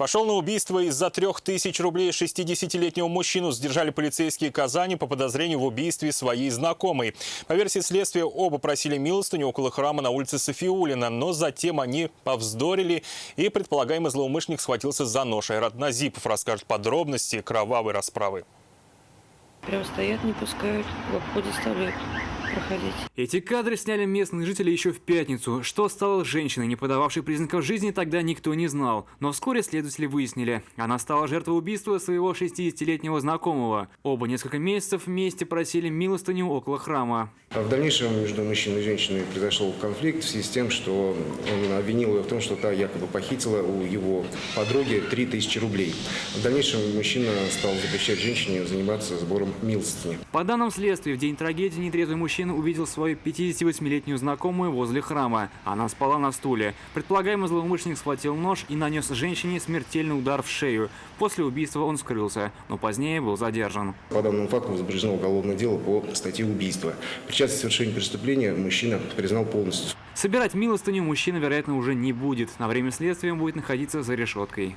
Пошел на убийство из-за 3000 рублей 60-летнего мужчину. Задержали полицейские Казани по подозрению в убийстве своей знакомой. По версии следствия, оба просили милостыню около храма на улице Софиуллина. Но затем они повздорили, и предполагаемый злоумышленник схватился за нож. Айрат Назипов расскажет подробности кровавой расправы. Прям стоят, не пускают, в обходе оставляют проходить. Эти кадры сняли местные жители еще в пятницу. Что стало с женщиной, не подававшей признаков жизни, тогда никто не знал. Но вскоре следователи выяснили. Она стала жертвой убийства своего 60-летнего знакомого. Оба несколько месяцев вместе просили милостыню около храма. В дальнейшем между мужчиной и женщиной произошел конфликт в связи с тем, что он обвинил ее в том, что та якобы похитила у его подруги 3000 рублей. В дальнейшем мужчина стал запрещать женщине заниматься сбором милостыни. По данным следствия, в день трагедии нетрезвый мужчина увидел свою 58-летнюю знакомую возле храма. Она спала на стуле. Предполагаемый злоумышленник схватил нож и нанес женщине смертельный удар в шею. После убийства он скрылся, но позднее был задержан. По данному факту возбуждено уголовное дело по статье убийства. Причастность к совершению преступления мужчина признал полностью. Собирать милостыню мужчина, вероятно, уже не будет. На время следствия он будет находиться за решеткой.